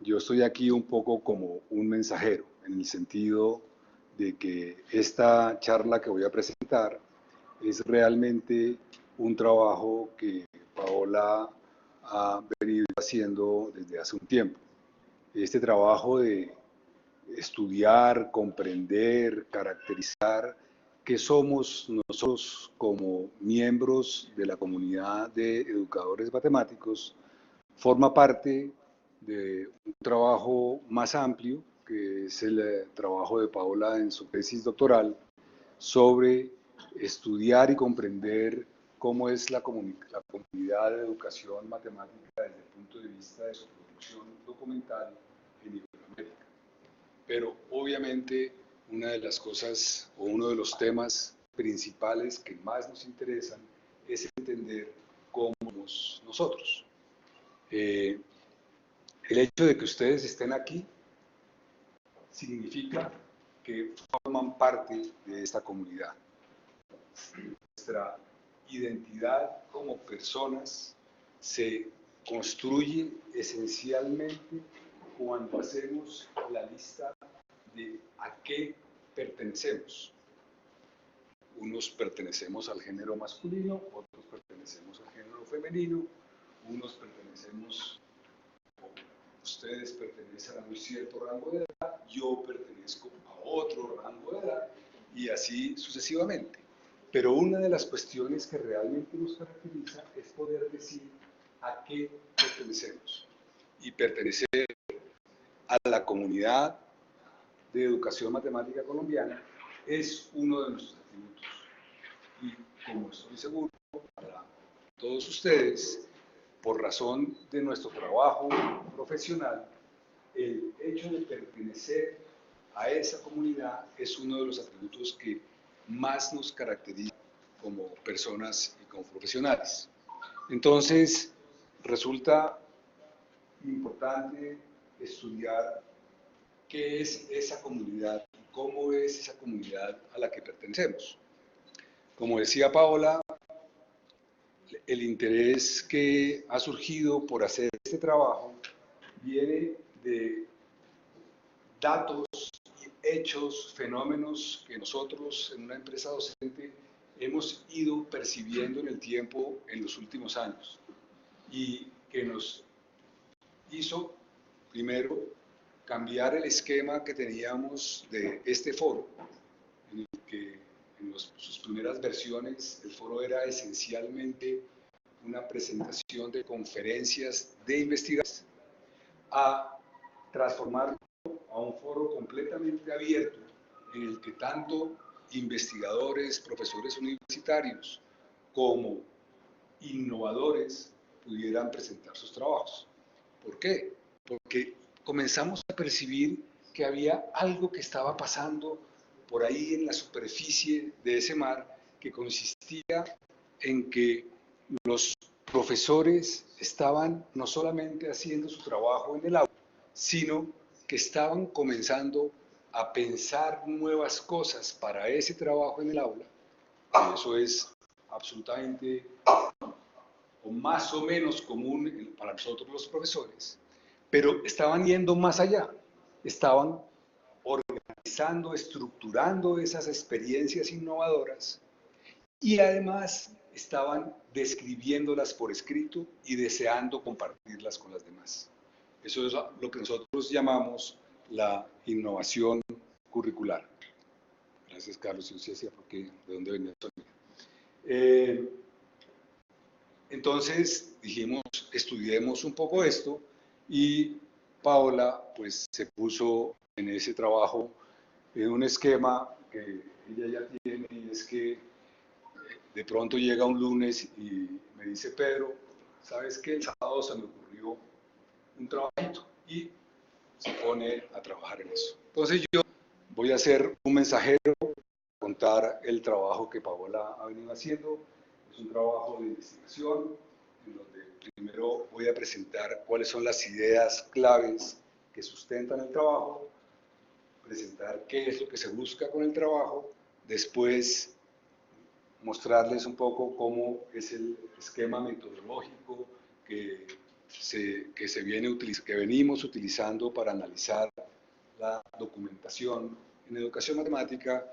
yo estoy aquí un poco como un mensajero, en el sentido de que esta charla que voy a presentar es realmente un trabajo que Paola ha venido haciendo desde hace un tiempo. Este trabajo de estudiar, comprender, caracterizar qué somos nosotros como miembros de la comunidad de educadores matemáticos, forma parte de un trabajo más amplio, que es el trabajo de Paola en su tesis doctoral, sobre estudiar y comprender cómo es la comunidad de educación matemática desde el punto de vista de su producción documental en Iberoamérica. Pero obviamente una de las cosas o uno de los temas principales que más nos interesan es entender cómo somos nosotros. El hecho de que ustedes estén aquí significa que forman parte de esta comunidad. Nuestra identidad como personas se construye esencialmente cuando hacemos la lista de a qué pertenecemos. Unos pertenecemos al género masculino, otros pertenecemos al género femenino, unos pertenecemos, ustedes pertenecen a un cierto rango de edad, yo pertenezco a otro rango de edad, y así sucesivamente. Pero una de las cuestiones que realmente nos caracteriza es poder decir a qué pertenecemos. Y pertenecer a la comunidad de educación matemática colombiana es uno de nuestros atributos. Y como estoy seguro, para todos ustedes, por razón de nuestro trabajo profesional, el hecho de pertenecer a esa comunidad es uno de los atributos que más nos caracteriza como personas y como profesionales. Entonces, resulta importante estudiar qué es esa comunidad y cómo es esa comunidad a la que pertenecemos. Como decía Paola, el interés que ha surgido por hacer este trabajo viene de datos, hechos, fenómenos que nosotros en una empresa docente hemos ido percibiendo en el tiempo en los últimos años y que nos hizo primero cambiar el esquema que teníamos de este foro, en el que en sus primeras versiones el foro era esencialmente una presentación de conferencias de investigación, a transformarlo a un foro completamente abierto en el que tanto investigadores, profesores universitarios como innovadores pudieran presentar sus trabajos. ¿Por qué? Porque comenzamos a percibir que había algo que estaba pasando por ahí en la superficie de ese mar, que consistía en que los profesores estaban no solamente haciendo su trabajo en el aula, sino que estaban comenzando a pensar nuevas cosas para ese trabajo en el aula. Y eso es absolutamente o más o menos común para nosotros los profesores, pero estaban yendo más allá, estaban organizando, estructurando esas experiencias innovadoras y además estaban describiéndolas por escrito y deseando compartirlas con las demás. Eso es lo que nosotros llamamos la innovación curricular. Gracias, Carlos. Yo sí decía, porque ¿de dónde venía el sonido? Entonces dijimos, estudiemos un poco esto y Paola pues se puso en ese trabajo en un esquema que ella ya tiene, y es que de pronto llega un lunes y me dice: Pedro, ¿sabes qué? El sábado se me ocurrió un trabajito, y se pone a trabajar en eso. Entonces yo voy a ser un mensajero, contar el trabajo que Paola ha venido haciendo. Es un trabajo de investigación en donde primero voy a presentar cuáles son las ideas claves que sustentan el trabajo, presentar qué es lo que se busca con el trabajo, después mostrarles un poco cómo es el esquema metodológico que que venimos utilizando para analizar la documentación en educación matemática,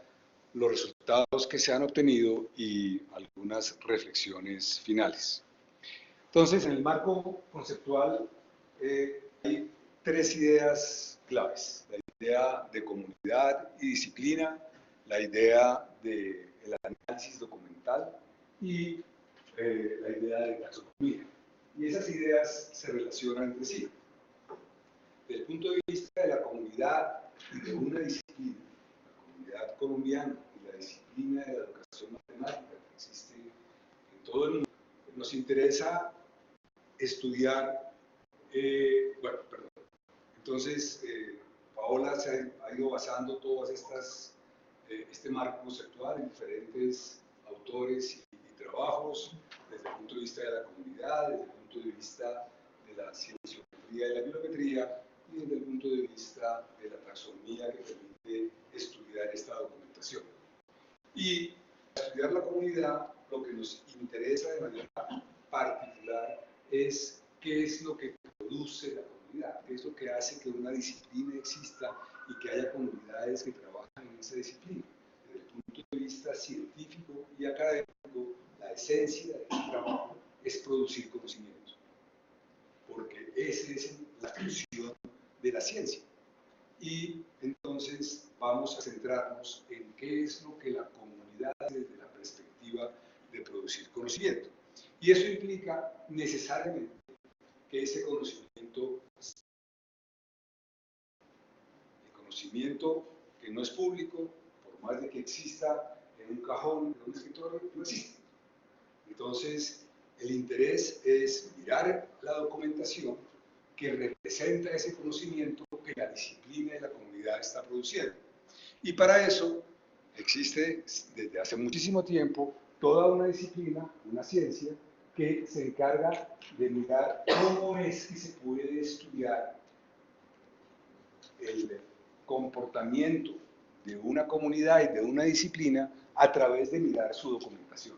los resultados que se han obtenido y algunas reflexiones finales. Entonces, en el marco conceptual hay tres ideas claves: la idea de comunidad y disciplina, la idea del análisis documental y la idea de taxonomía. Y esas ideas se relacionan entre sí. Desde el punto de vista de la comunidad y de una disciplina, la comunidad colombiana y la disciplina de la educación matemática que existe en todo el mundo, nos interesa estudiar, entonces Paola se ha ido basando todas este marco conceptual en diferentes autores y trabajos, desde el punto de vista de la comunidad, desde el punto de vista de la cienciometría y la biometría, y desde el punto de vista de la taxonomía que permite estudiar esta documentación. Y para estudiar la comunidad, lo que nos interesa de manera particular es qué es lo que produce la comunidad, qué es lo que hace que una disciplina exista y que haya comunidades que trabajan en esa disciplina. Desde el punto de vista científico y académico, la esencia de este trabajo es producir conocimiento, porque esa es la función de la ciencia. Y entonces vamos a centrarnos en qué es lo que la comunidad hace desde la perspectiva de producir conocimiento. Y eso implica necesariamente que ese conocimiento, el conocimiento que no es público, por más de que exista en un cajón de un escritorio, no existe. Entonces, el interés es mirar la documentación que representa ese conocimiento que la disciplina y la comunidad está produciendo. Y para eso existe desde hace muchísimo tiempo toda una disciplina, una ciencia, que se encarga de mirar cómo es que se puede estudiar el comportamiento de una comunidad y de una disciplina a través de mirar su documentación.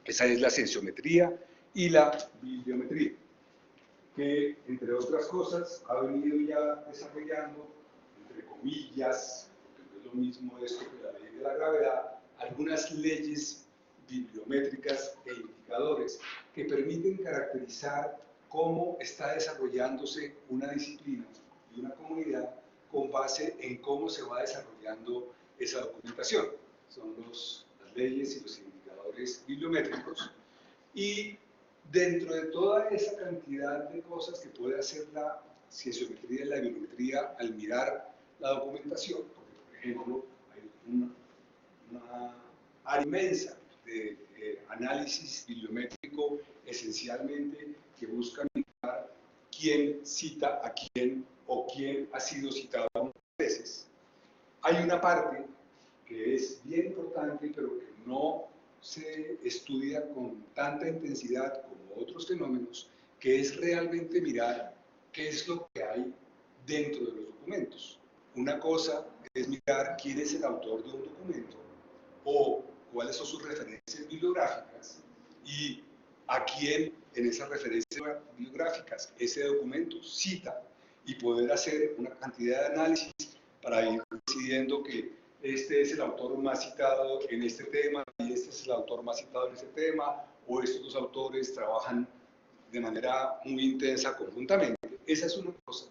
Esa es la cienciometría y la bibliometría, que, entre otras cosas, ha venido ya desarrollando, entre comillas, porque no es lo mismo esto que la ley de la gravedad, algunas leyes bibliométricas e indicadores que permiten caracterizar cómo está desarrollándose una disciplina y una comunidad con base en cómo se va desarrollando esa documentación. Son las leyes y los indicadores bibliométricos. Y dentro de toda esa cantidad de cosas que puede hacer la cienciometría y la biometría al mirar la documentación, porque por ejemplo hay una área inmensa de análisis bibliométrico esencialmente que busca mirar quién cita a quién o quién ha sido citado muchas veces. Hay una parte que es bien importante pero que no se estudia con tanta intensidad como otros fenómenos, que es realmente mirar qué es lo que hay dentro de los documentos. Una cosa es mirar quién es el autor de un documento o cuáles son sus referencias bibliográficas y a quién en esas referencias bibliográficas ese documento cita, y poder hacer una cantidad de análisis para ir decidiendo que este es el autor más citado en este tema y este es el autor más citado en este tema, o estos dos autores trabajan de manera muy intensa conjuntamente. Esa es una cosa.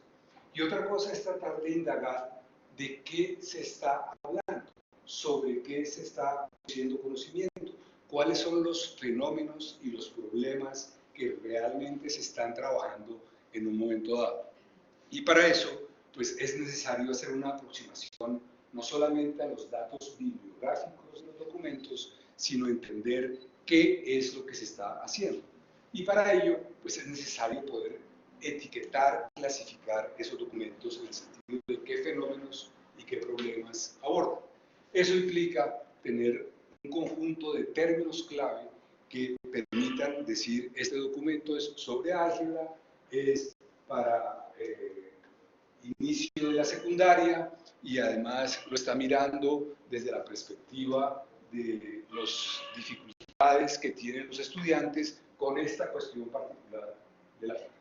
Y otra cosa es tratar de indagar de qué se está hablando, sobre qué se está haciendo conocimiento, cuáles son los fenómenos y los problemas que realmente se están trabajando en un momento dado. Y para eso, pues es necesario hacer una aproximación no solamente a los datos bibliográficos de los documentos, sino entender qué es lo que se está haciendo. Y para ello, pues es necesario poder etiquetar, clasificar esos documentos en el sentido de qué fenómenos y qué problemas abordan. Eso implica tener un conjunto de términos clave que permitan decir: este documento es sobre álgebra, es para inicio de la secundaria, y además lo está mirando desde la perspectiva de las dificultades que tienen los estudiantes con esta cuestión particular de la física.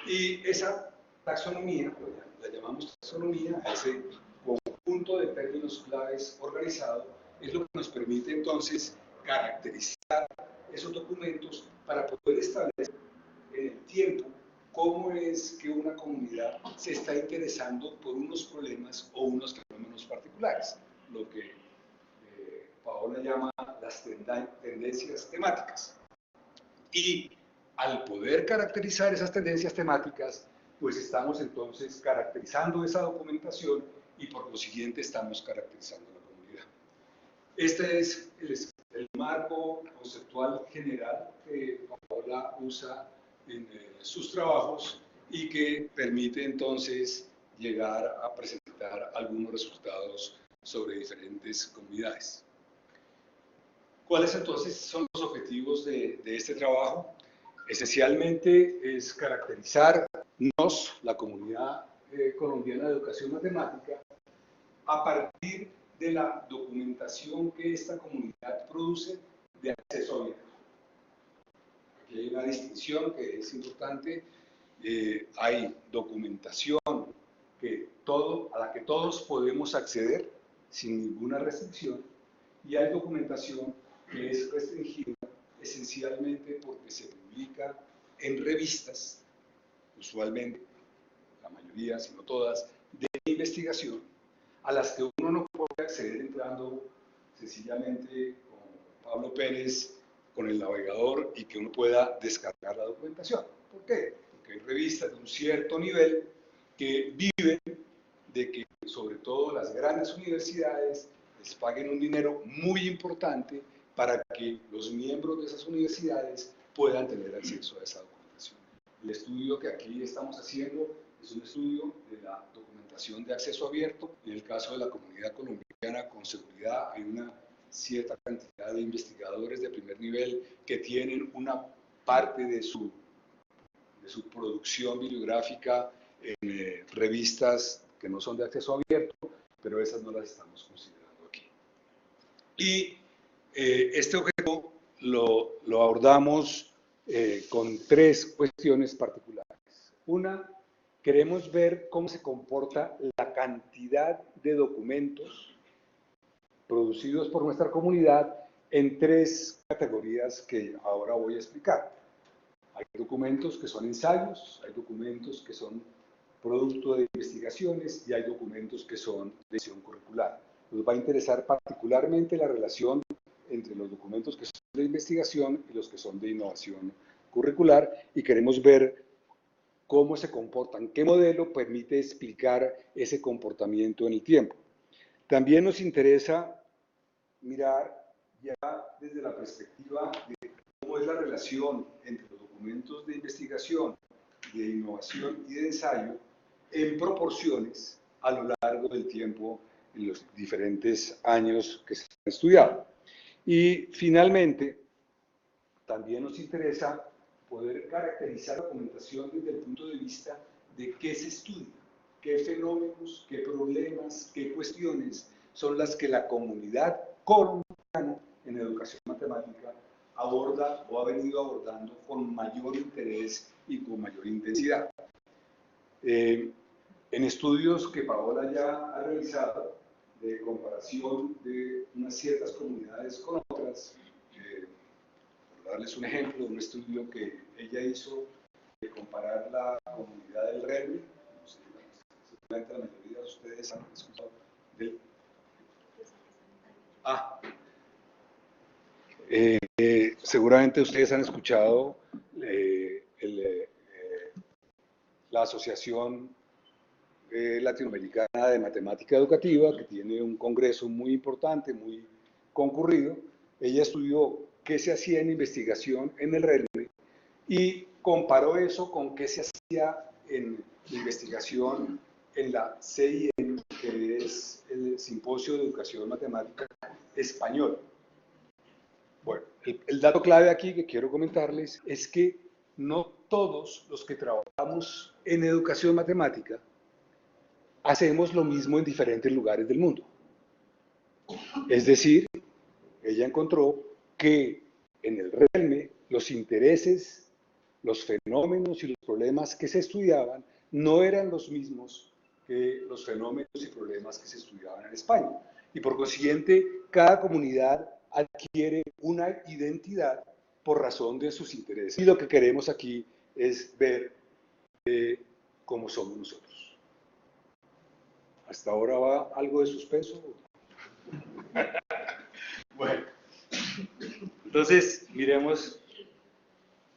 Y esa taxonomía, la llamamos taxonomía, ese conjunto de términos claves organizado, es lo que nos permite entonces caracterizar esos documentos para poder establecer en el tiempo cómo es que una comunidad se está interesando por unos problemas o unos fenómenos particulares, lo que Paola llama las tendencias temáticas. Y al poder caracterizar esas tendencias temáticas, pues estamos entonces caracterizando esa documentación y por lo siguiente estamos caracterizando la comunidad. Este es el marco conceptual general que Paola usa en sus trabajos y que permite entonces llegar a presentar algunos resultados sobre diferentes comunidades. ¿Cuáles entonces son los objetivos de este trabajo? Esencialmente es caracterizarnos, la comunidad colombiana de educación matemática, a partir de la documentación que esta comunidad produce de acceso abierto. Aquí hay una distinción que es importante. Hay documentación a la que todos podemos acceder sin ninguna restricción, y hay documentación que es restringida esencialmente porque se publica en revistas, usualmente, la mayoría, si no todas, de investigación, a las que uno no puede acceder entrando sencillamente con Pablo Pérez, con el navegador, y que uno pueda descargar la documentación. ¿Por qué? Porque hay revistas de un cierto nivel que viven de que, sobre todo las grandes universidades, les paguen un dinero muy importante para que los miembros de esas universidades puedan tener acceso a esa documentación. El estudio que aquí estamos haciendo es un estudio de la documentación de acceso abierto. En el caso de la comunidad colombiana, con seguridad, hay una cierta cantidad de investigadores de primer nivel que tienen una parte de su producción bibliográfica en revistas que no son de acceso abierto, pero esas no las estamos considerando aquí. Y este objeto lo abordamos con tres cuestiones particulares. Una, queremos ver cómo se comporta la cantidad de documentos producidos por nuestra comunidad en tres categorías que ahora voy a explicar. Hay documentos que son ensayos, hay documentos que son producto de investigaciones y hay documentos que son de gestión curricular. Nos va a interesar particularmente la relación entre los documentos que son de investigación y los que son de innovación curricular, y queremos ver cómo se comportan, qué modelo permite explicar ese comportamiento en el tiempo. También nos interesa mirar ya desde la perspectiva de cómo es la relación entre los documentos de investigación, de innovación y de ensayo en proporciones a lo largo del tiempo en los diferentes años que se han estudiado. Y finalmente, también nos interesa poder caracterizar la documentación desde el punto de vista de qué se estudia, qué fenómenos, qué problemas, qué cuestiones son las que la comunidad colombiana en educación matemática aborda o ha venido abordando con mayor interés y con mayor intensidad. En estudios que Paola ya ha realizado de comparación de unas ciertas comunidades con otras, por darles un ejemplo, un estudio que ella hizo de comparar la comunidad del RERMI, no sé, seguramente la mayoría de ustedes han escuchado del... seguramente ustedes han escuchado la Asociación Latinoamericana de Matemática Educativa, que tiene un congreso muy importante, muy concurrido. Ella estudió qué se hacía en investigación en el RERME y comparó eso con qué se hacía en investigación en la CIM, que es el Simposio de Educación Matemática Español. Bueno, el dato clave aquí que quiero comentarles es que no todos los que trabajamos en educación matemática hacemos lo mismo en diferentes lugares del mundo. Es decir, ella encontró que en el RELME los intereses los fenómenos y los problemas que se estudiaban no eran los mismos que los fenómenos y problemas que se estudiaban en España. Y por consiguiente, cada comunidad adquiere una identidad por razón de sus intereses. Y lo que queremos aquí es ver cómo somos nosotros. ¿Hasta ahora va algo de suspenso? Bueno, entonces miremos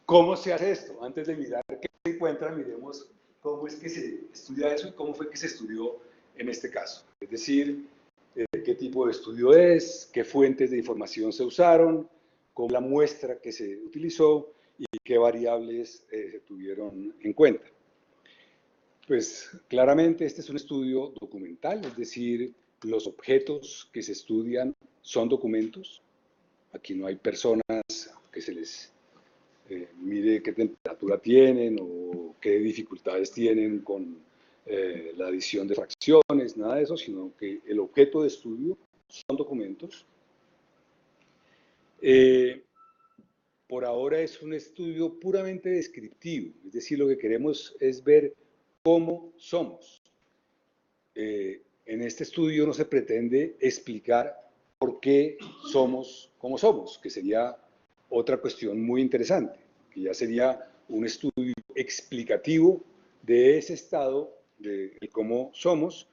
cómo se hace esto. Antes de mirar qué se encuentra, miremos cómo es que se estudia eso y cómo fue que se estudió en este caso. Es decir, qué tipo de estudio es, qué fuentes de información se usaron, cómo la muestra que se utilizó y qué variables se tuvieron en cuenta. Pues claramente este es un estudio documental, es decir, los objetos que se estudian son documentos. Aquí no hay personas que se les mire qué temperatura tienen o qué dificultades tienen con la adición de fracciones, nada de eso, sino que el objeto de estudio son documentos. Por ahora es un estudio puramente descriptivo, es decir, lo que queremos es ver cómo somos. En este estudio no se pretende explicar por qué somos como somos, que sería otra cuestión muy interesante, que ya sería un estudio explicativo de ese estado de cómo somos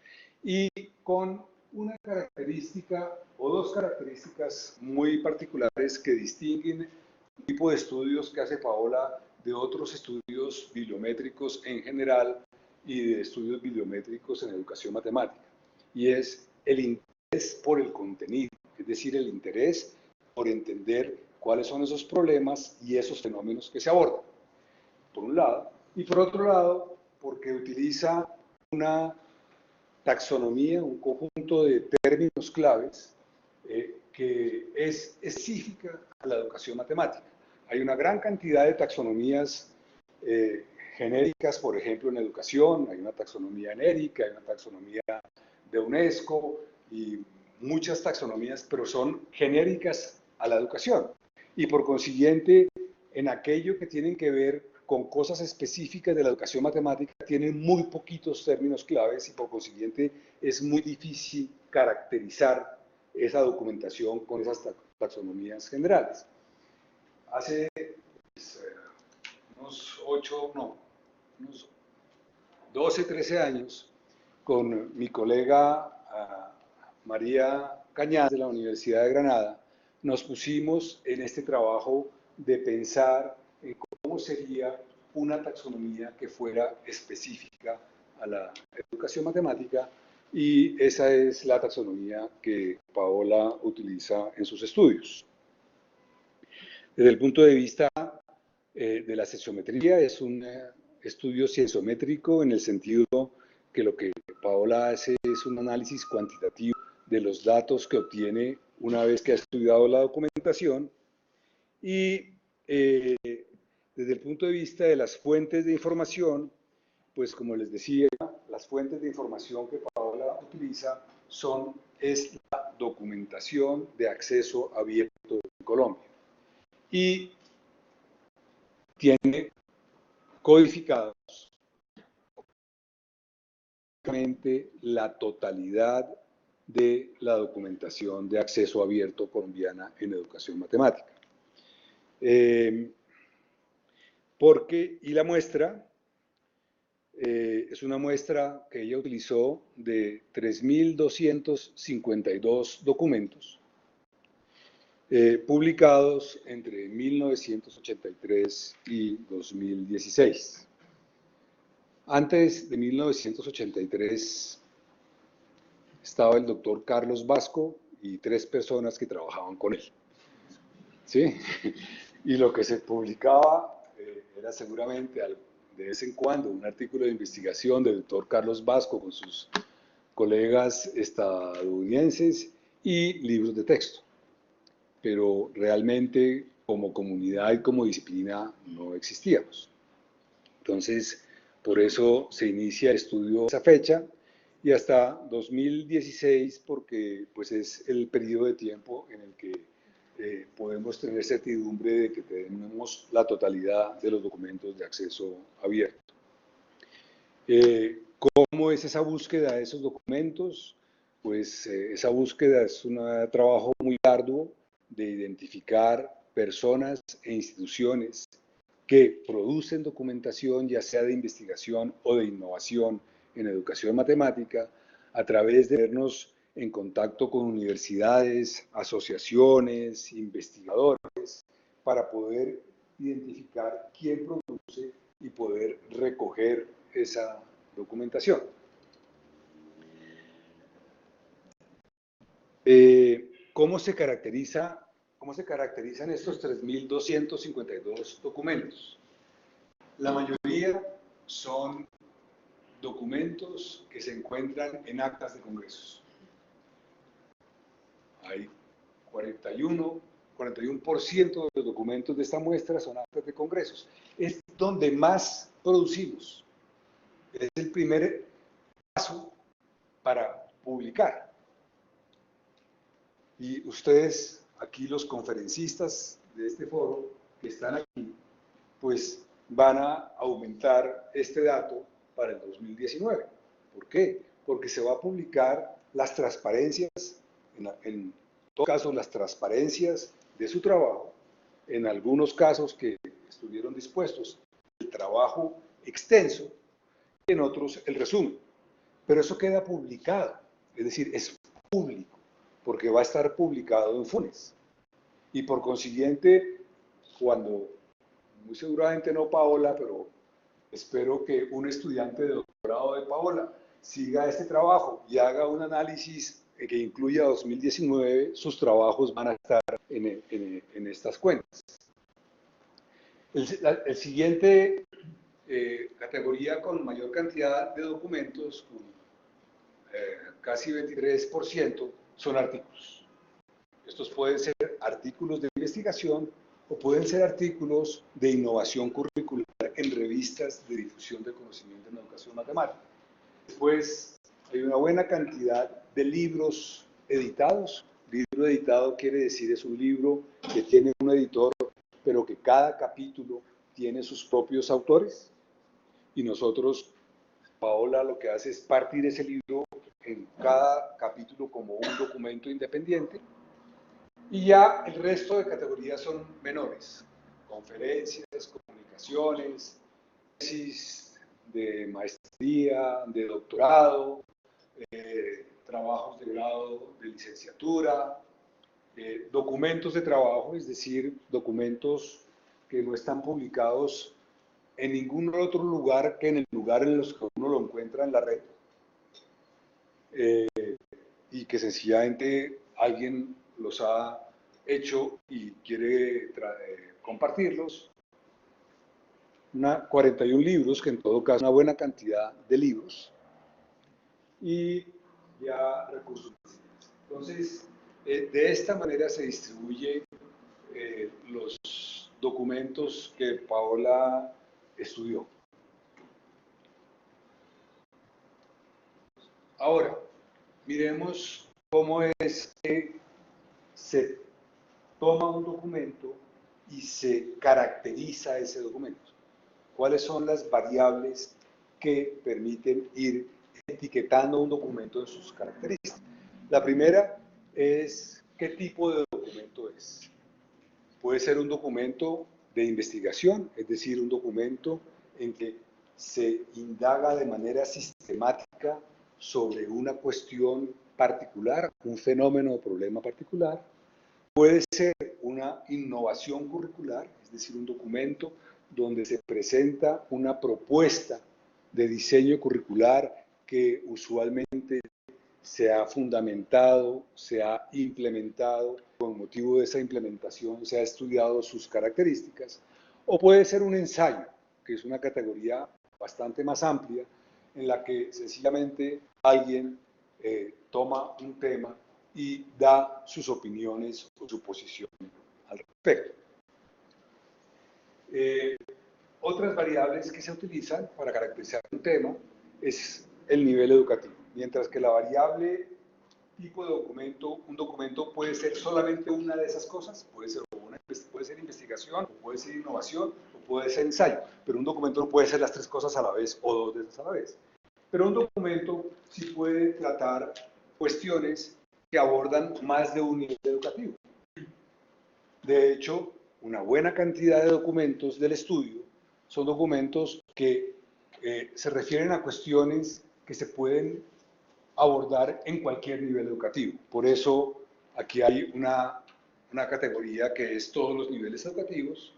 y con una característica o dos características muy particulares que distinguen el tipo de estudios que hace Paola de otros estudios bibliométricos en general y de estudios bibliométricos en educación matemática, y es el interés por el contenido, es decir, el interés por entender cuáles son esos problemas y esos fenómenos que se abordan, por un lado, y por otro lado, porque utiliza una taxonomía, un conjunto de términos claves que es específica a la educación matemática. Hay una gran cantidad de taxonomías genéricas, por ejemplo, en educación, hay una taxonomía genérica, hay una taxonomía de UNESCO y muchas taxonomías, pero son genéricas a la educación. Y por consiguiente, en aquello que tienen que ver con cosas específicas de la educación matemática, tienen muy poquitos términos claves y por consiguiente es muy difícil caracterizar esa documentación con esas taxonomías generales. Hace unos 12, 13 años, con mi colega María Cañas de la Universidad de Granada, nos pusimos en este trabajo de pensar en cómo sería una taxonomía que fuera específica a la educación matemática, y esa es la taxonomía que Paola utiliza en sus estudios. Desde el punto de vista de la sexometría, es un estudio cienciométrico en el sentido que lo que Paola hace es un análisis cuantitativo de los datos que obtiene una vez que ha estudiado la documentación, y desde el punto de vista de las fuentes de información, pues como les decía, las fuentes de información que Paola utiliza es la documentación de acceso abierto en Colombia, y tiene codificados la totalidad de la documentación de acceso abierto colombiana en educación matemática. Y la muestra es una muestra que ella utilizó de 3.252 documentos publicados entre 1983 y 2016. Antes de 1983 estaba el doctor Carlos Vasco y 3 personas que trabajaban con él, ¿sí? Y lo que se publicaba era seguramente de vez en cuando un artículo de investigación del doctor Carlos Vasco con sus colegas estadounidenses y libros de texto, pero realmente como comunidad y como disciplina no existíamos. Entonces, por eso se inicia el estudio a esa fecha y hasta 2016, porque pues es el periodo de tiempo en el que podemos tener certidumbre de que tenemos la totalidad de los documentos de acceso abierto. ¿Cómo es esa búsqueda de esos documentos? Pues esa búsqueda es un trabajo muy arduo de identificar personas e instituciones que producen documentación, ya sea de investigación o de innovación en educación matemática, a través de vernos en contacto con universidades, asociaciones, investigadores, para poder identificar quién produce y poder recoger esa documentación. ¿Cómo se caracterizan estos 3.252 documentos? La mayoría son documentos que se encuentran en actas de congresos. Hay 41% de los documentos de esta muestra son actas de congresos. Es donde más producimos. Es el primer paso para publicar. Y ustedes, aquí los conferencistas de este foro que están aquí, pues van a aumentar este dato para el 2019. ¿Por qué? Porque se va a publicar las transparencias, en todo caso las transparencias de su trabajo, en algunos casos que estuvieron dispuestos, el trabajo extenso, y en otros el resumen. Pero eso queda publicado, es decir, es público, porque va a estar publicado en Funes. Y por consiguiente, cuando, muy seguramente no Paola, pero espero que un estudiante de doctorado de Paola siga este trabajo y haga un análisis que incluya 2019, sus trabajos van a estar en estas cuentas. El siguiente categoría con mayor cantidad de documentos, con casi 23%, son artículos. Estos pueden ser artículos de investigación o pueden ser artículos de innovación curricular en revistas de difusión del conocimiento en educación matemática. Después hay una buena cantidad de libros editados. Libro editado quiere decir es un libro que tiene un editor, pero que cada capítulo tiene sus propios autores. Y nosotros, Paola, lo que hace es partir ese libro en cada capítulo como un documento independiente. Y ya el resto de categorías son menores. Conferencias, comunicaciones, tesis de maestría, de doctorado, trabajos de grado de licenciatura, documentos de trabajo, es decir, documentos que no están publicados en ningún otro lugar que en el lugar en los que uno lo encuentra en la red, y que sencillamente alguien los ha hecho y quiere compartirlos. 41 libros, que en todo caso es una buena cantidad de libros, y ya recursos. Entonces, de esta manera se distribuyen los documentos que Paola estudió. Ahora, miremos cómo es que se toma un documento y se caracteriza ese documento. ¿Cuáles son las variables que permiten ir etiquetando un documento en sus características? La primera es qué tipo de documento es. Puede ser un documento de investigación, es decir, un documento en que se indaga de manera sistemática sobre una cuestión particular, un fenómeno o problema particular. Puede ser una innovación curricular, es decir, un documento donde se presenta una propuesta de diseño curricular que usualmente se ha fundamentado, se ha implementado, con motivo de esa implementación se ha estudiado sus características, o puede ser un ensayo, que es una categoría bastante más amplia, en la que sencillamente alguien toma un tema y da sus opiniones o su posición al respecto. Otras variables que se utilizan para caracterizar un tema es el nivel educativo, mientras que la variable tipo de documento. Un documento puede ser solamente una de esas cosas, puede ser investigación, puede ser innovación, o puede ser ensayo, pero un documento no puede ser las tres cosas a la vez o dos veces a la vez. Pero un documento sí puede tratar cuestiones que abordan más de un nivel educativo. De hecho, una buena cantidad de documentos del estudio son documentos que se refieren a cuestiones que se pueden abordar en cualquier nivel educativo. Por eso aquí hay una categoría que es todos los niveles educativos.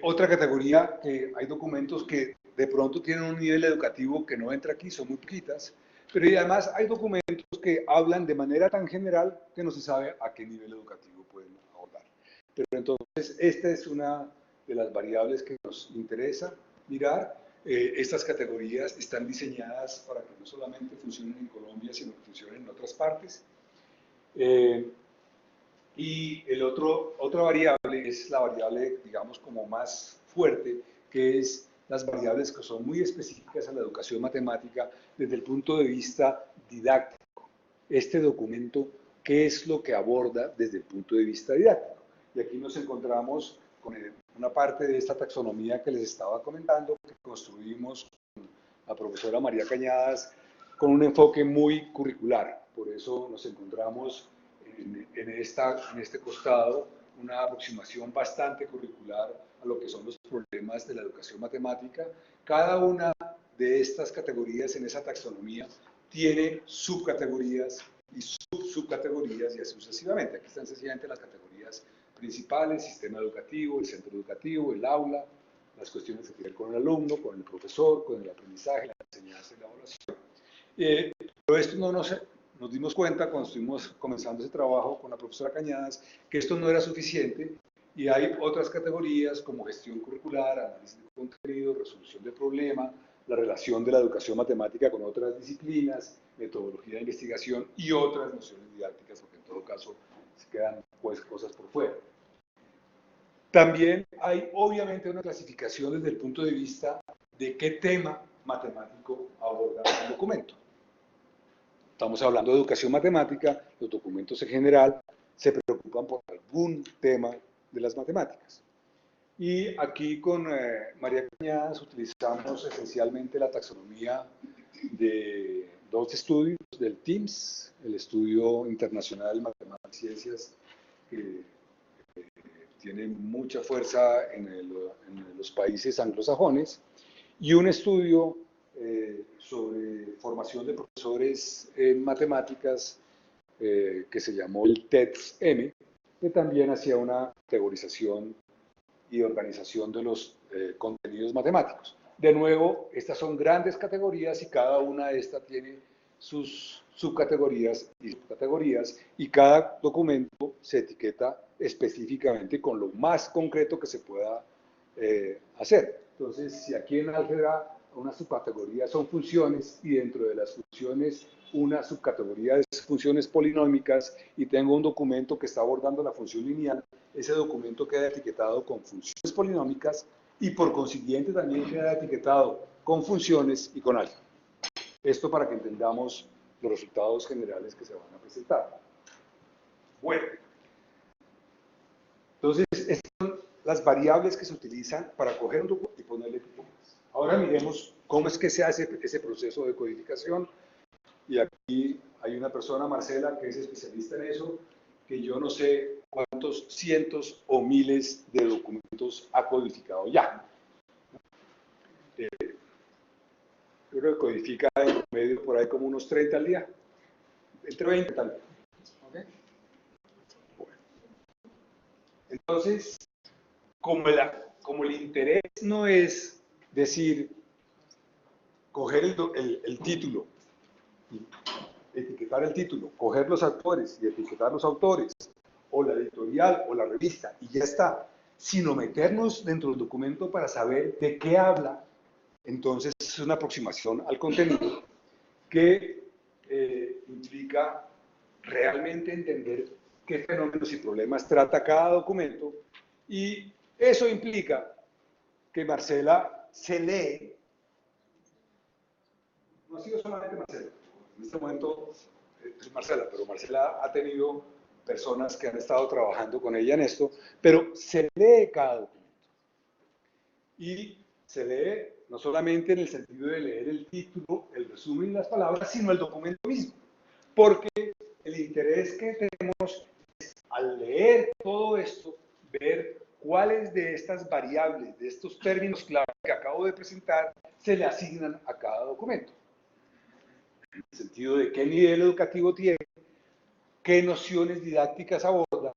Otra categoría que hay documentos que de pronto tienen un nivel educativo que no entra aquí, son muy poquitas, pero y además hay documentos que hablan de manera tan general que no se sabe a qué nivel educativo pueden abordar. Pero entonces esta es una de las variables que nos interesa mirar. Estas categorías están diseñadas para que no solamente funcionen en Colombia, sino que funcionen en otras partes. Y otra variable es la variable, digamos, como más fuerte, que es las variables que son muy específicas a la educación matemática desde el punto de vista didáctico. Este documento, ¿qué es lo que aborda desde el punto de vista didáctico? Y aquí nos encontramos con una parte de esta taxonomía que les estaba comentando, que construimos con la profesora María Cañadas, con un enfoque muy curricular. Por eso nos encontramos en este costado una aproximación bastante curricular a lo que son los problemas de la educación matemática. Cada una de estas categorías en esa taxonomía tiene subcategorías y subcategorías y así sucesivamente. Aquí están sencillamente las categorías principales: sistema educativo, el centro educativo, el aula, las cuestiones que tienen que ver con el alumno, con el profesor, con el aprendizaje, la enseñanza y la evaluación. Pero esto nos dimos cuenta cuando estuvimos comenzando ese trabajo con la profesora Cañadas, que esto no era suficiente y hay otras categorías como gestión curricular, análisis de contenido, resolución de problema, la relación de la educación matemática con otras disciplinas, metodología de investigación y otras nociones didácticas, porque en todo caso se quedan pues cosas por fuera. También hay obviamente una clasificación desde el punto de vista de qué tema matemático aborda el documento. Estamos hablando de educación matemática, los documentos en general se preocupan por algún tema de las matemáticas. Y aquí con María Cañadas utilizamos esencialmente la taxonomía de dos estudios, del TIMSS, el Estudio Internacional de Matemáticas y Ciencias, que tiene mucha fuerza en los países anglosajones, y un estudio sobre formación de profesores en matemáticas que se llamó el TEDS-M, que también hacía una categorización y organización de los contenidos matemáticos. De nuevo, estas son grandes categorías y cada una de estas tiene sus subcategorías y subcategorías, y cada documento se etiqueta específicamente con lo más concreto que se pueda hacer. Entonces, si aquí en álgebra una subcategoría son funciones y dentro de las funciones una subcategoría es funciones polinómicas y tengo un documento que está abordando la función lineal, ese documento queda etiquetado con funciones polinómicas y por consiguiente también queda etiquetado con funciones y con álgebra. Esto para que entendamos los resultados generales que se van a presentar. Bueno, entonces estas son las variables que se utilizan para coger un documento y ponerle etiquetas. Ahora miremos cómo es que se hace ese proceso de codificación. Y aquí hay una persona, Marcela, que es especialista en eso, que yo no sé cuántos cientos o miles de documentos ha codificado ya. Yo creo que codifica en medio por ahí como unos 30 al día, entre 20 tal vez. ¿Okay? Bueno. Entonces, como el interés no es decir, coger el título, etiquetar el título, coger los autores y etiquetar los autores, o la editorial o la revista, y ya está, sino meternos dentro del documento para saber de qué habla. Entonces es una aproximación al contenido que implica realmente entender qué fenómenos y problemas trata cada documento, y eso implica que Marcela se lee, no ha sido solamente Marcela, En este momento es Marcela, pero Marcela ha tenido personas que han estado trabajando con ella en esto, pero se lee cada documento. Y se lee no solamente en el sentido de leer el título, el resumen y las palabras, sino el documento mismo. Porque el interés que tenemos es, al leer todo esto, ver cuáles de estas variables, de estos términos clave que acabo de presentar, se le asignan a cada documento. En el sentido de qué nivel educativo tiene, qué nociones didácticas aborda,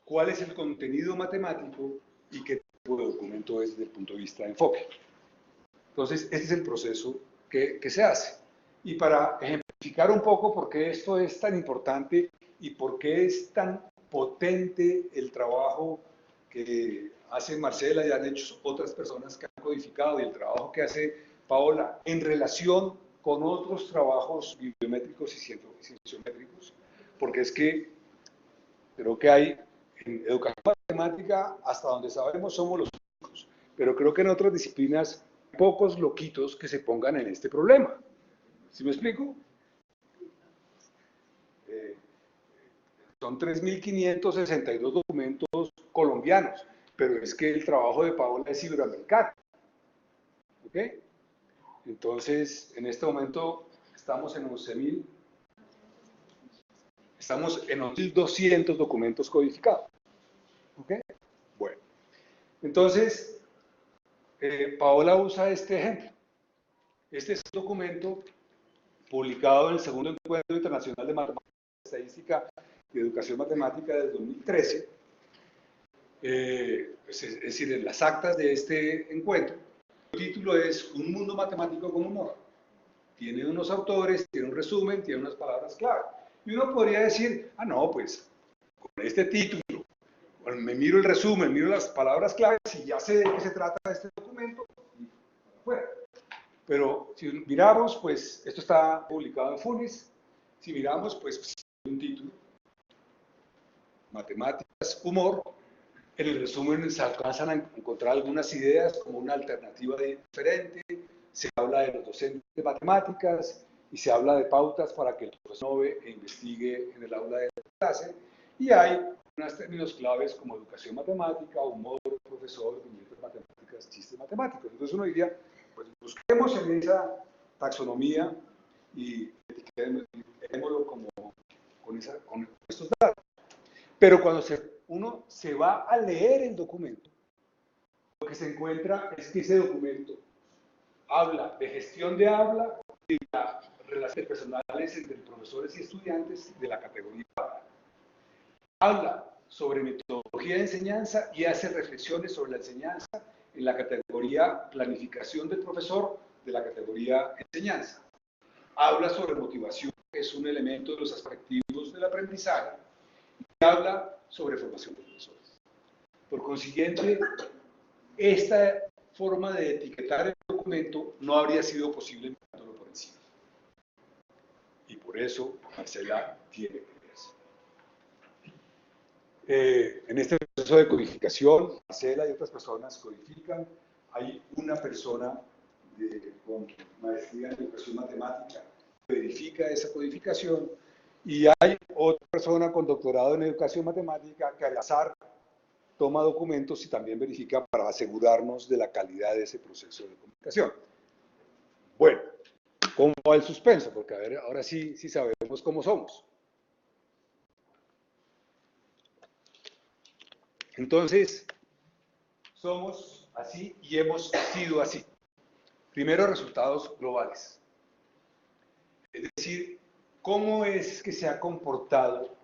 cuál es el contenido matemático y qué tipo de documento es desde el punto de vista de enfoque. Entonces, este es el proceso que se hace. Y para ejemplificar un poco por qué esto es tan importante y por qué es tan potente el trabajo que hace Marcela y han hecho otras personas que han codificado y el trabajo que hace Paola en relación con otros trabajos bibliométricos y cienciométricos, porque es que creo que hay en educación matemática, hasta donde sabemos, somos los únicos, pero creo que en otras disciplinas pocos loquitos que se pongan en este problema. ¿Sí me explico? Son 3.562 documentos colombianos, pero es que el trabajo de Paola es iberoamericano. ¿Ok? Entonces, en este momento estamos en 11.000, estamos en 11.200 documentos codificados. ¿Ok? Bueno, entonces, Paola usa este ejemplo. Este es un documento publicado en el segundo encuentro internacional de matemática, estadística y educación matemática del 2013, es decir, en las actas de este encuentro. El título es Un mundo matemático con humor. Tiene unos autores, tiene un resumen, tiene unas palabras clave. Y uno podría decir, ah, no, pues, con este título, bueno, me miro el resumen, miro las palabras claves y ya sé de qué se trata este documento, y fuera. Pero si miramos, pues, esto está publicado en Funes. Si miramos, pues, un título, Matemáticas, Humor. En el resumen se alcanzan a encontrar algunas ideas como una alternativa diferente, se habla de los docentes de matemáticas y se habla de pautas para que el profesor inove e investigue en el aula de clase, y hay unos términos claves como educación matemática, humor, profesor, viñetas matemáticas, chistes matemáticos. Entonces uno diría, pues busquemos en esa taxonomía y etiquetémoslo como con estos datos. Pero cuando uno se va a leer el documento, lo que se encuentra es que ese documento habla de gestión de habla y de las relaciones personales entre profesores y estudiantes de la categoría habla. Habla sobre metodología de enseñanza y hace reflexiones sobre la enseñanza en la categoría planificación del profesor de la categoría enseñanza. Habla sobre motivación, que es un elemento de los aspectivos del aprendizaje, y habla sobre formación de profesores. Por consiguiente, esta forma de etiquetar el documento no habría sido posible mirándolo por encima. Y por eso Marcela tiene que verse. En este proceso de codificación, Marcela y otras personas codifican. Hay una persona con maestría en educación matemática que verifica esa codificación, y hay otra persona con doctorado en educación matemática que al azar toma documentos y también verifica para asegurarnos de la calidad de ese proceso de comunicación. Bueno, ¿cómo va el suspenso? Porque a ver, ahora sí sabemos cómo somos. Entonces, somos así y hemos sido así. Primero, resultados globales. Es decir, ¿cómo es que se ha comportado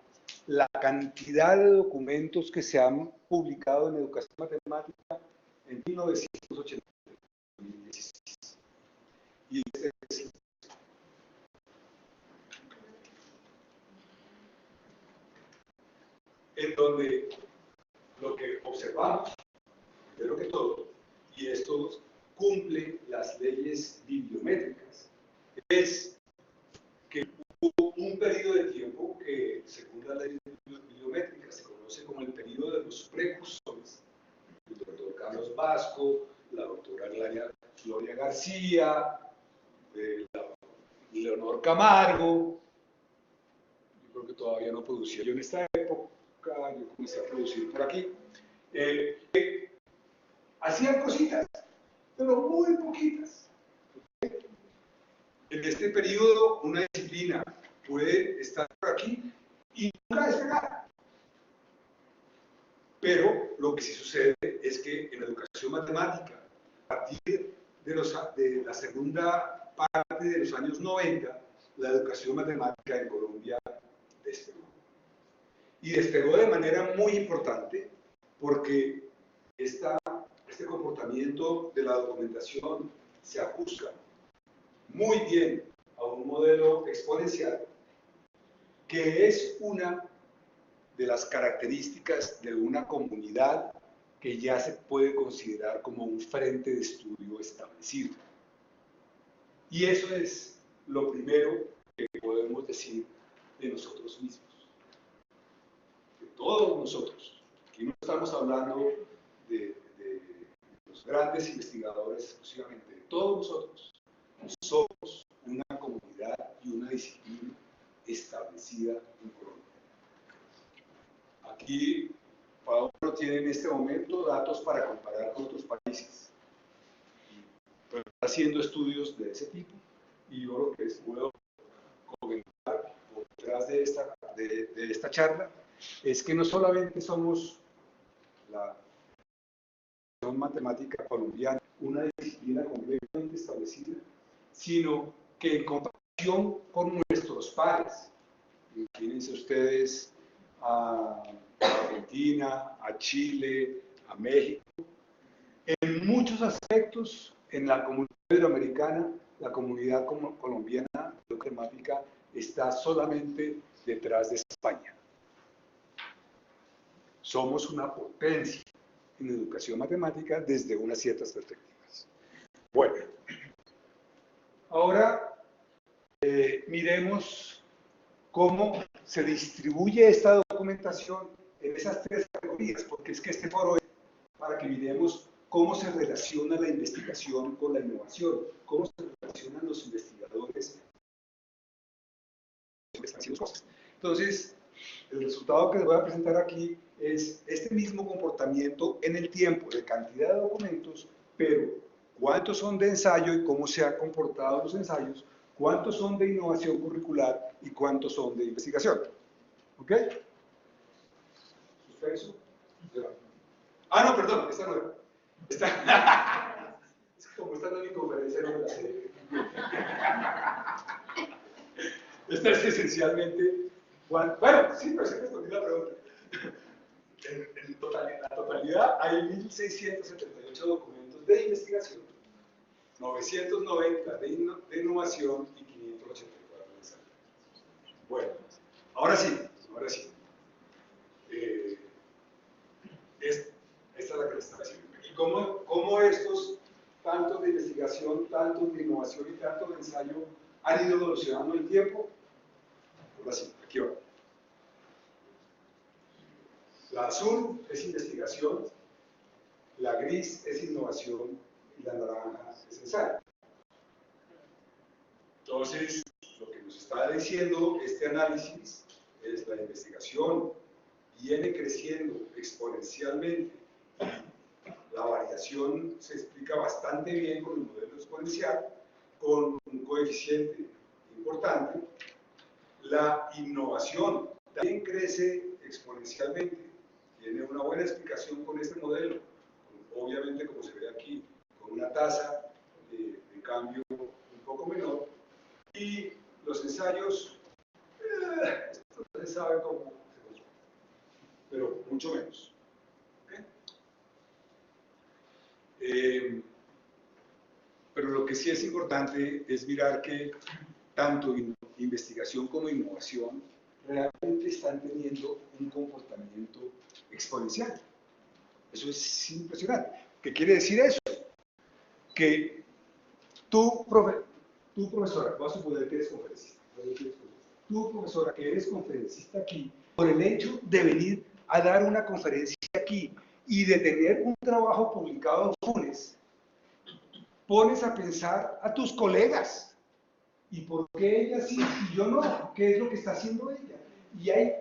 la cantidad de documentos que se han publicado en educación matemática en 1980? Y este es en donde lo que observamos, primero que todo, y esto cumple las leyes bibliométricas, es que hubo un periodo de tiempo que, según las leyes bibliométricas, se conoce como el periodo de los precursores. El doctor Carlos Vasco, la doctora Gloria García, Leonor Camargo, yo creo que todavía no producía yo en esta época, yo comencé a producir por aquí, hacían cositas, pero muy poquitas. En este periodo, una disciplina puede estar por aquí y nunca despegar. Pero lo que sí sucede es que en la educación matemática, a partir de la segunda parte de los años 90, la educación matemática en Colombia despegó. Y despegó de manera muy importante porque este comportamiento de la documentación se ajusta muy bien a un modelo exponencial que es una de las características de una comunidad que ya se puede considerar como un frente de estudio establecido. Y eso es lo primero que podemos decir de nosotros mismos, de todos nosotros. Aquí no estamos hablando de los grandes investigadores exclusivamente, de todos nosotros. Somos una comunidad y una disciplina establecida en Colombia. Aquí Pablo tiene en este momento datos para comparar con otros países. Pero está haciendo estudios de ese tipo y yo lo que les puedo comentar por detrás de esta charla es que no solamente somos la matemática colombiana, una disciplina completamente establecida, sino que en comparación con nuestros pares, imagínense ustedes a Argentina, a Chile, a México, en muchos aspectos en la comunidad iberoamericana, la comunidad colombiana de matemática está solamente detrás de España. Somos una potencia en educación matemática desde unas ciertas perspectivas. Bueno, ahora miremos cómo se distribuye esta documentación en esas tres categorías, porque es que este foro es para que miremos cómo se relaciona la investigación con la innovación, cómo se relacionan los investigadores que están haciendo cosas. Entonces, el resultado que les voy a presentar aquí es este mismo comportamiento en el tiempo, de cantidad de documentos, pero cuántos son de ensayo y cómo se han comportado los ensayos, cuántos son de innovación curricular y cuántos son de investigación. ¿Ok? ¿Suspenso? Ah, no, perdón, esta no era. Como esta no es mi conferencia, no me la sé. Esta es esencialmente, bueno, sí, pero sí respondí la pregunta. En la totalidad hay 1.678 documentos de investigación, 990 de innovación y 584 de ensayos. Bueno, ahora sí. Esta es la que les estaba diciendo. Y cómo estos, tantos de investigación, tantos de innovación y tantos de ensayo, han ido evolucionando en el tiempo. Ahora sí, aquí va. La azul es investigación, la gris es innovación y la naranja es ensayo. Entonces, lo que nos está diciendo este análisis es la investigación viene creciendo exponencialmente. La variación se explica bastante bien con el modelo exponencial, con un coeficiente importante. La innovación también crece exponencialmente. Tiene una buena explicación con este modelo, obviamente como se ve aquí, con una tasa de cambio un poco menor. Y los ensayos, esto no se sabe cómo se construye, pero mucho menos. Pero lo que sí es importante es mirar que tanto investigación como innovación realmente están teniendo un comportamiento exponencial. Eso es impresionante. ¿Qué quiere decir eso? Que tú, profesora, voy a suponer que eres conferencista, tú, profesora, que eres conferencista aquí, por el hecho de venir a dar una conferencia aquí y de tener un trabajo publicado en FUNES, pones a pensar a tus colegas. ¿Y por qué ella sí y yo no? ¿Qué es lo que está haciendo ella? Y hay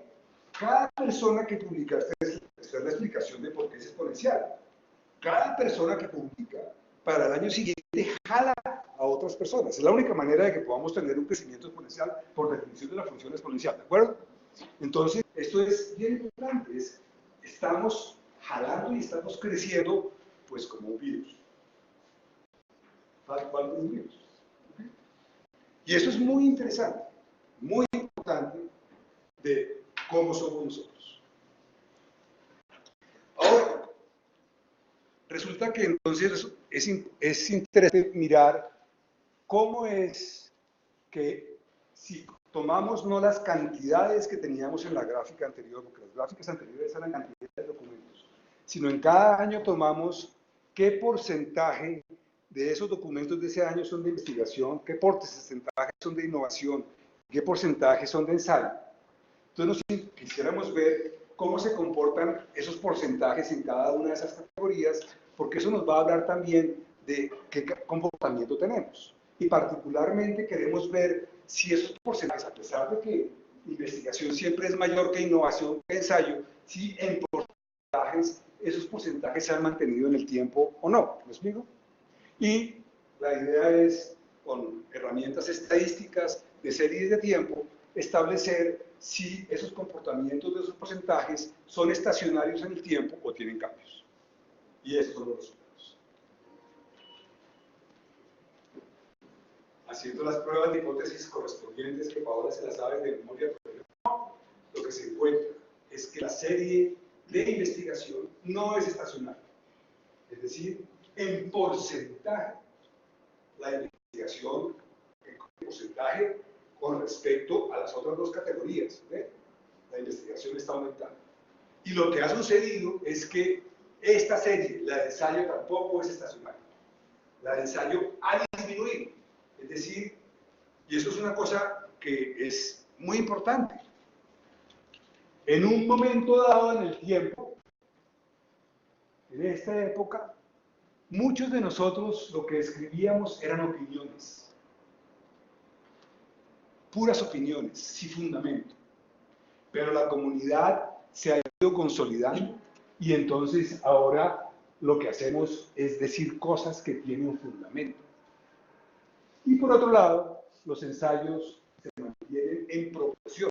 cada persona que publica, esta es la explicación de por qué es exponencial. Cada persona que publica para el año siguiente jala a otras personas. Es la única manera de que podamos tener un crecimiento exponencial por definición de la función exponencial, ¿de acuerdo? Entonces, esto es bien importante, estamos jalando y estamos creciendo pues como un virus. Tal cual un virus. Y eso es muy interesante, muy importante de cómo somos nosotros. Ahora, resulta que entonces es interesante mirar cómo es que si tomamos no las cantidades que teníamos en la gráfica anterior, porque las gráficas anteriores eran cantidades de documentos, sino en cada año tomamos qué porcentaje de esos documentos de ese año son de investigación, qué porcentaje son de innovación, qué porcentaje son de ensayo. Entonces, quisiéramos ver cómo se comportan esos porcentajes en cada una de esas categorías, porque eso nos va a hablar también de qué comportamiento tenemos. Y particularmente queremos ver si esos porcentajes, a pesar de que investigación siempre es mayor que innovación, que ensayo, si en porcentajes esos porcentajes se han mantenido en el tiempo o no. ¿Me explico? Y la idea es, con herramientas estadísticas de series de tiempo, establecer si esos comportamientos de esos porcentajes son estacionarios en el tiempo o tienen cambios. Y esos son los resultados. Haciendo las pruebas de hipótesis correspondientes, que Paola se las sabe de memoria, pero no, lo que se encuentra es que la serie de investigación no es estacionaria. Es decir, en porcentaje, la investigación en porcentaje con respecto a las otras dos categorías. ¿Ve? La investigación está aumentando. Y lo que ha sucedido es que esta serie, la de ensayo, tampoco es estacionaria. La de ensayo ha disminuido. Es decir, y eso es una cosa que es muy importante. En un momento dado en el tiempo, en esta época, muchos de nosotros lo que escribíamos eran opiniones. Puras opiniones, sin fundamento. Pero la comunidad se ha ido consolidando y entonces ahora lo que hacemos es decir cosas que tienen un fundamento. Y por otro lado, los ensayos se mantienen en proporción.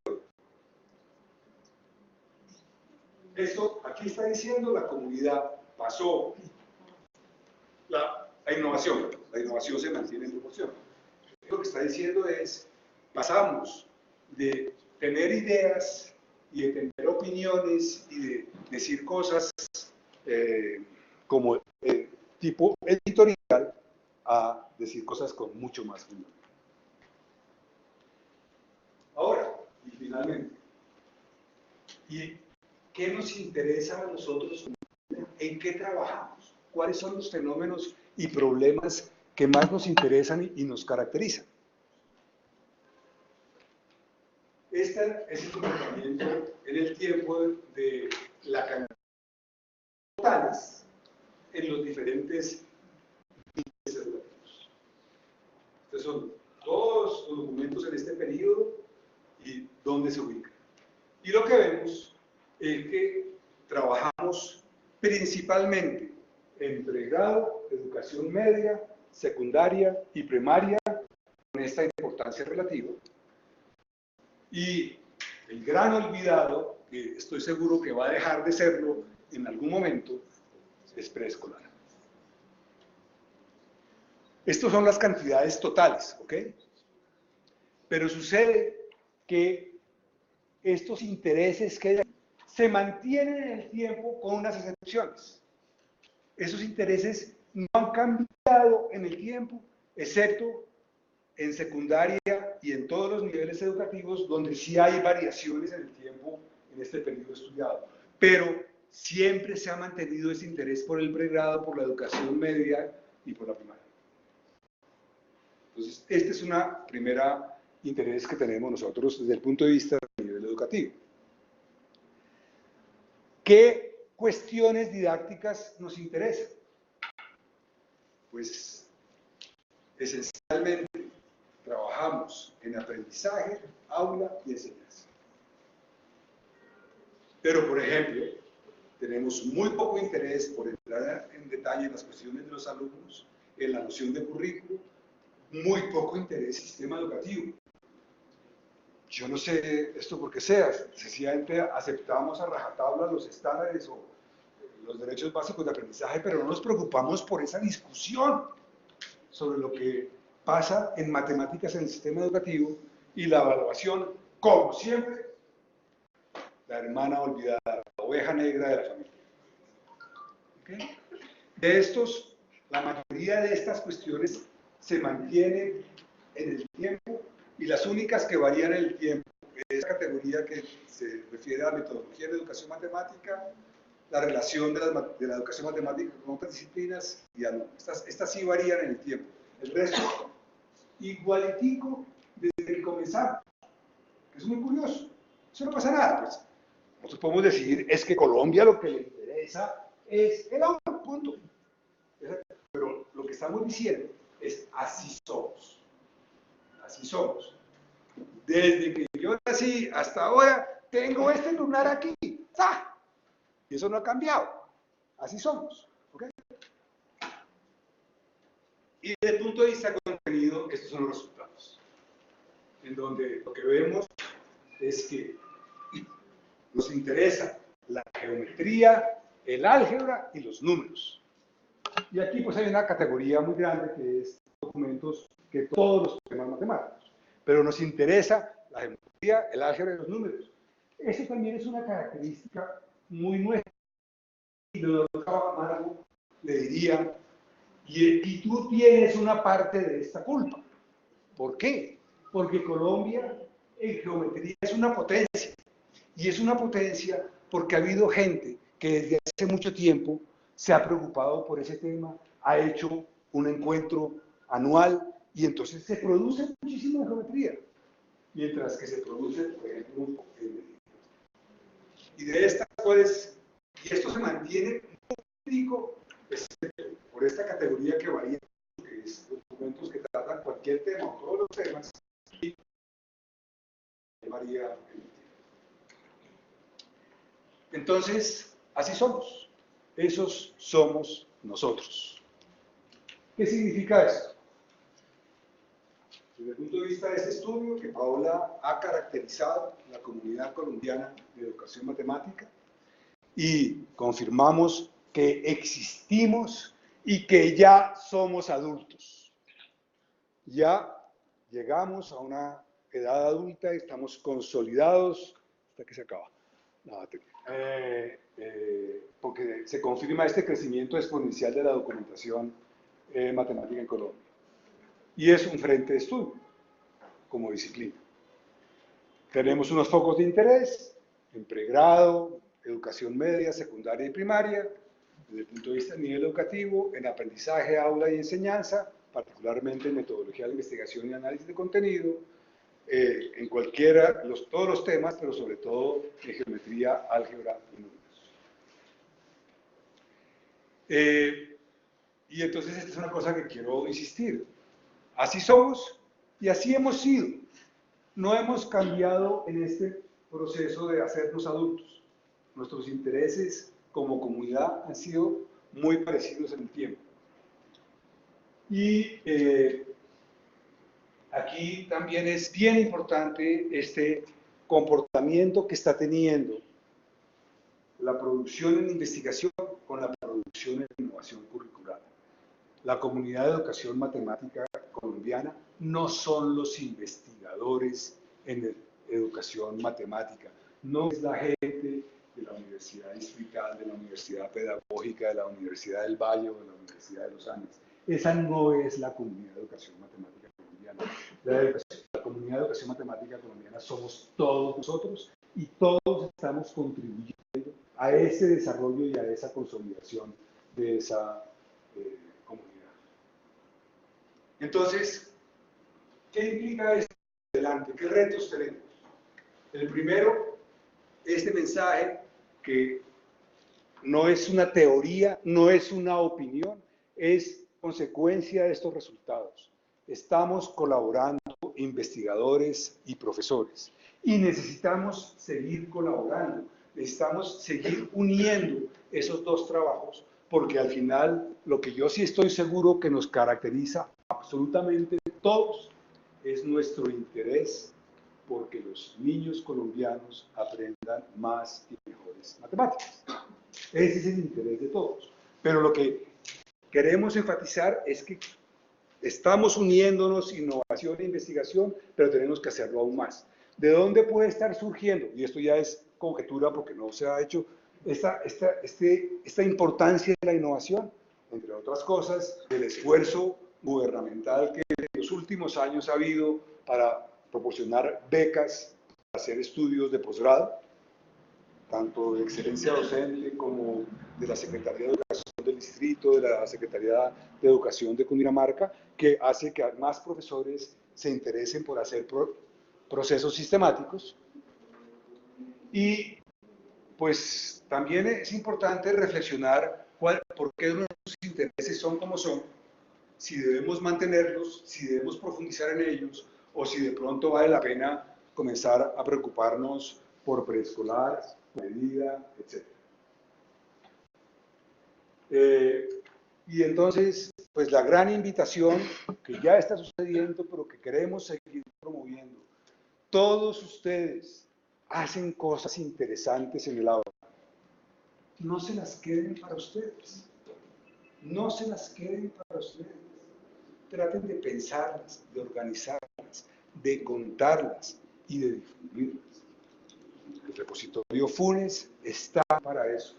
Esto aquí está diciendo la comunidad pasó la innovación se mantiene en proporción. Lo que está diciendo es, pasamos de tener ideas y de tener opiniones y de decir cosas como tipo editorial a decir cosas con mucho más fundamento. Ahora, y finalmente, ¿y qué nos interesa a nosotros? ¿En qué trabajamos? ¿Cuáles son los fenómenos y problemas que más nos interesan y nos caracterizan? Este es el comportamiento en el tiempo de la cantidad de totales en los diferentes niveles educativos. Estos son todos los documentos en este periodo y dónde se ubican. Y lo que vemos es que trabajamos principalmente en pregrado, educación media, secundaria y primaria, con esta importancia relativa. Y el gran olvidado, que estoy seguro que va a dejar de serlo en algún momento, es preescolar. Estas son las cantidades totales, ¿ok? Pero sucede que estos intereses que se mantienen en el tiempo con unas excepciones. Esos intereses no han cambiado en el tiempo, excepto en secundaria y en todos los niveles educativos donde sí hay variaciones en el tiempo en este periodo estudiado. Pero siempre se ha mantenido ese interés por el pregrado, por la educación media y por la primaria. Entonces, este es una primera interés que tenemos nosotros desde el punto de vista del nivel educativo. ¿Qué cuestiones didácticas nos interesan? Pues, esencialmente, trabajamos enfocamos en aprendizaje, aula y enseñanza. Pero, por ejemplo, tenemos muy poco interés por entrar en detalle en las cuestiones de los alumnos, en la noción de currículo, muy poco interés en el sistema educativo. Yo no sé esto por qué sea, sencillamente aceptamos a rajatabla los estándares o los derechos básicos de aprendizaje, pero no nos preocupamos por esa discusión sobre lo que pasa en matemáticas en el sistema educativo y la evaluación, como siempre, la hermana olvidada, la oveja negra de la familia. ¿Okay? De estos, la mayoría de estas cuestiones se mantienen en el tiempo y las únicas que varían en el tiempo es la categoría que se refiere a la metodología de educación matemática, la relación de la educación matemática con otras disciplinas y ya no. Estas sí varían en el tiempo. El resto, igualitico desde que comenzamos. Es muy curioso. Eso no pasa nada, pues. Nosotros podemos decir, es que Colombia lo que le interesa es el aula, punto. Pero lo que estamos diciendo es, así somos. Así somos. Desde que yo nací hasta ahora, tengo este lunar aquí. ¡Zah! Y eso no ha cambiado. Así somos. ¿Okay? Y desde el punto de vista contenido, estos son los resultados. En donde lo que vemos es que nos interesa la geometría, el álgebra y los números. Y aquí pues hay una categoría muy grande que es documentos que todos los temas matemáticos. Pero nos interesa la geometría, el álgebra y los números. Eso también es una característica muy nuestra. Y lo Camargo le diría, y tú tienes una parte de esta culpa. ¿Por qué? Porque Colombia en geometría es una potencia. Y es una potencia porque ha habido gente que desde hace mucho tiempo se ha preocupado por ese tema, ha hecho un encuentro anual y entonces se produce muchísima geometría. Mientras que se produce, por ejemplo, y de estas, pues, y esto se mantiene muy crítico por esta categoría que varía, que es documentos que tratan cualquier tema o todos los temas, y varía. Entonces, así somos. Esos somos nosotros. ¿Qué significa esto? Desde el punto de vista de este estudio, que Paola ha caracterizado la comunidad colombiana de educación matemática, y confirmamos que existimos y que ya somos adultos. Ya llegamos a una edad adulta y estamos consolidados hasta que se acaba la batería. Porque se confirma este crecimiento exponencial de la documentación matemática en Colombia. Y es un frente de estudio como disciplina. Tenemos unos focos de interés en pregrado, educación media, secundaria y primaria, desde el punto de vista del nivel educativo, en aprendizaje, aula y enseñanza, particularmente en metodología de investigación y análisis de contenido, en cualquiera, todos los temas, pero sobre todo en geometría, álgebra y números. Y entonces esta es una cosa que quiero insistir. Así somos y así hemos sido. No hemos cambiado en este proceso de hacernos adultos. Nuestros intereses como comunidad han sido muy parecidos en el tiempo. Y aquí también es bien importante este comportamiento que está teniendo la producción en investigación con la producción en innovación curricular. La comunidad de educación matemática colombiana no son los investigadores en educación matemática, no es la gente de la Universidad Distrital, de la Universidad Pedagógica, de la Universidad del Valle o de la Universidad de los Andes. Esa no es la comunidad de educación matemática colombiana. La comunidad de educación matemática colombiana somos todos nosotros y todos estamos contribuyendo a ese desarrollo y a esa consolidación de esa comunidad. Entonces, ¿qué implica esto adelante? ¿Qué retos tenemos? El primero, este mensaje que no es una teoría, no es una opinión, es consecuencia de estos resultados. Estamos colaborando investigadores y profesores. Y necesitamos seguir colaborando, necesitamos seguir uniendo esos dos trabajos, porque al final lo que yo sí estoy seguro que nos caracteriza absolutamente todos es nuestro interés porque los niños colombianos aprendan más y mejores matemáticas. Ese es el interés de todos. Pero lo que queremos enfatizar es que estamos uniéndonos innovación e investigación, pero tenemos que hacerlo aún más. ¿De dónde puede estar surgiendo? Y esto ya es conjetura porque no se ha hecho esta importancia de la innovación, entre otras cosas, el esfuerzo gubernamental que en los últimos años ha habido para proporcionar becas para hacer estudios de posgrado, tanto de excelencia docente como de la Secretaría de Educación del Distrito, de la Secretaría de Educación de Cundinamarca, que hace que más profesores se interesen por hacer procesos sistemáticos. Y pues también es importante reflexionar por qué nuestros intereses son como son, si debemos mantenerlos, si debemos profundizar en ellos, o si de pronto vale la pena comenzar a preocuparnos por preescolar, medida, etc. Y entonces, pues la gran invitación que ya está sucediendo, pero que queremos seguir promoviendo, todos ustedes hacen cosas interesantes en el aula. No se las queden para ustedes. No se las queden para ustedes. Traten de pensarlas, de organizarlas, de contarlas y de difundirlas. El repositorio Funes está para eso.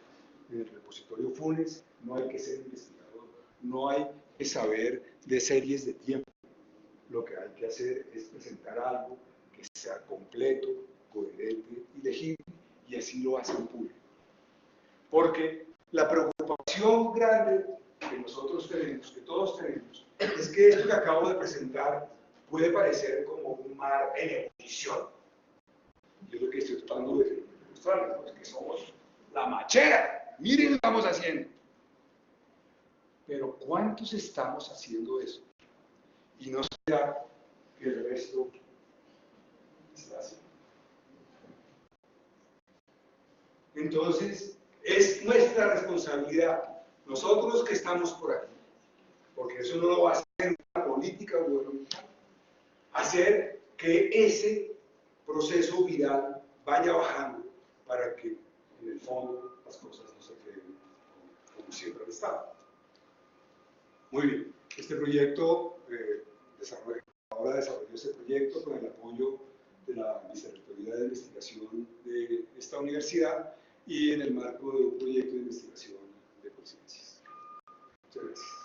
En el repositorio Funes no hay que ser investigador, no hay que saber de series de tiempo. Lo que hay que hacer es presentar algo que sea completo, coherente y legible, y así lo hacen público. Porque la preocupación grande que nosotros tenemos, que todos tenemos, es que esto que acabo de presentar puede parecer como un mar en ebullición. Yo lo que estoy tratando de demostrarles, pues, que somos la machera. Miren lo que estamos haciendo. Pero ¿cuántos estamos haciendo eso? Y no será que el resto está haciendo. Entonces, es nuestra responsabilidad, nosotros que estamos por aquí, porque eso no lo va a hacer una política gubernamental, hacer que ese proceso viral vaya bajando para que, en el fondo, las cosas no se queden como siempre han estado. Muy bien, este proyecto, ahora desarrolló este proyecto con el apoyo de la Vicerrectoría de Investigación de esta universidad y en el marco de un proyecto de investigación de conciencias. Muchas gracias.